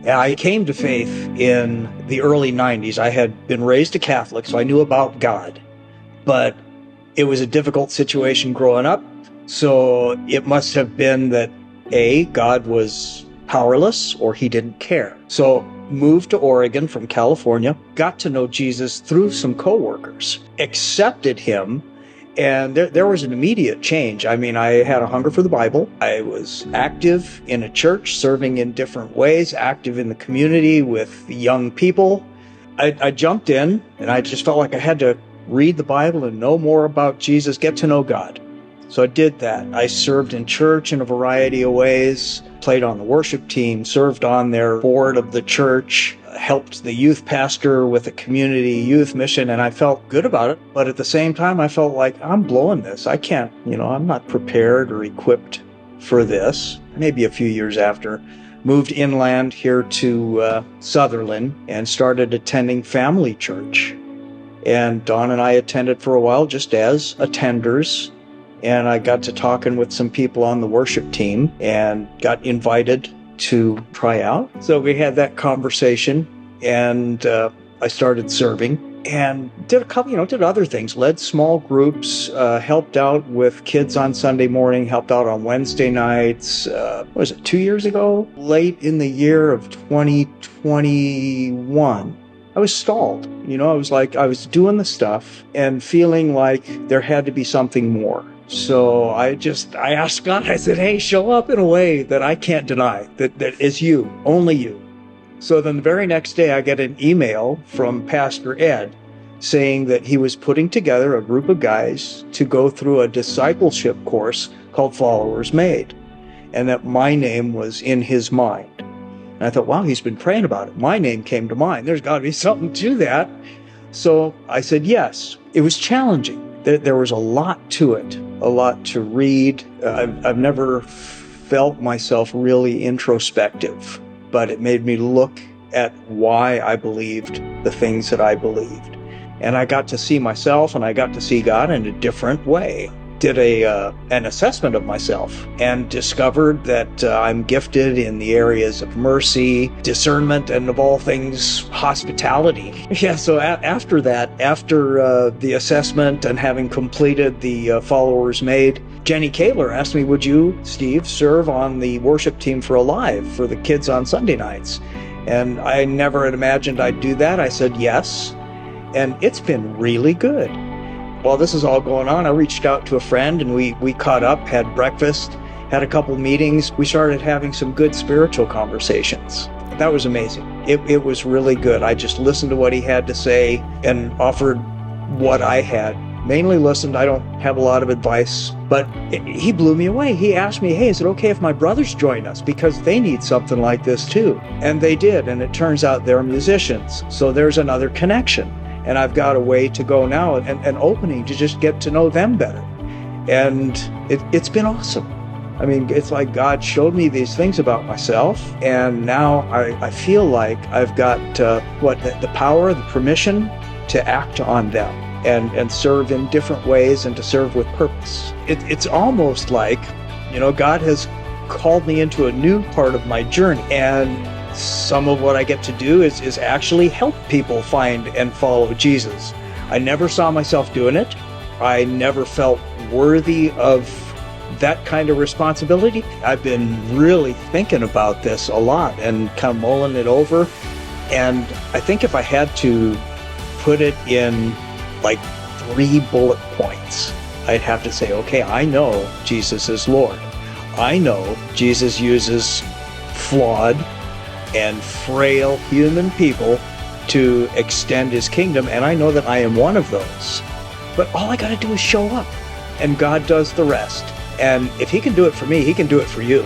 I came to faith in the early 90s. I had been raised a Catholic, so I knew about God, but it was a difficult situation growing up. So it must have been that A, God was powerless or he didn't care. So moved to Oregon from California, got to know Jesus through some coworkers, accepted him, and there was an immediate change. I mean, I had a hunger for the Bible. I was active in a church, serving in different ways, active in the community with young people. I jumped in, and I just felt like I had to read the Bible and know more about Jesus, get to know God. So I did that. I served in church in a variety of ways, played on the worship team, served on their board of the church, helped the youth pastor with a community youth mission, and I felt good about it. But at the same time, I felt like I'm blowing this. I can't, I'm not prepared or equipped for this. Maybe a few years after, moved inland here to Sutherland and started attending family church. And Dawn and I attended for a while just as attenders. And I got to talking with some people on the worship team and got invited to try out. So we had that conversation, and I started serving and did a couple, did other things, led small groups, helped out with kids on Sunday morning, helped out on Wednesday nights. What was it, 2 years ago? Late in the year of 2021. I was stalled. I was doing the stuff and feeling like there had to be something more. So I asked God, I said, hey, show up in a way that I can't deny, that is you, only you. So then the very next day I get an email from Pastor Ed saying that he was putting together a group of guys to go through a discipleship course called Followers Made, and that my name was in his mind. And I thought, wow, he's been praying about it. My name came to mind. There's got to be something to that. So I said yes. It was challenging. There was a lot to it, a lot to read. I've never felt myself really introspective, but it made me look at why I believed the things that I believed. And I got to see myself and I got to see God in a different way. Did an assessment of myself and discovered that I'm gifted in the areas of mercy, discernment, and of all things, hospitality. Yeah, so after that, after the assessment and having completed the Followers Made, Jenny Kaler asked me, would you, Steve, serve on the worship team for Alive for the kids on Sunday nights? And I never had imagined I'd do that. I said yes, and it's been really good. While this is all going on, I reached out to a friend and we caught up, had breakfast, had a couple meetings. We started having some good spiritual conversations. That was amazing. It was really good. I just listened to what he had to say and offered what I had. Mainly listened. I don't have a lot of advice, but he blew me away. He asked me, hey, is it okay if my brothers join us? Because they need something like this too. And they did. And it turns out they're musicians. So there's another connection. And I've got a way to go now, an opening to just get to know them better. And it's been awesome. I mean, it's like God showed me these things about myself, and now I feel like I've got the power, the permission to act on them and serve in different ways and to serve with purpose. It's almost like, God has called me into a new part of my journey, and some of what I get to do is actually help people find and follow Jesus. I never saw myself doing it. I never felt worthy of that kind of responsibility. I've been really thinking about this a lot and kind of mulling it over. And I think if I had to put it in like 3 bullet points, I'd have to say, okay, I know Jesus is Lord. I know Jesus uses flawed and frail human people to extend his kingdom, and I know that I am one of those. But all I gotta do is show up, and God does the rest. And if he can do it for me, he can do it for you.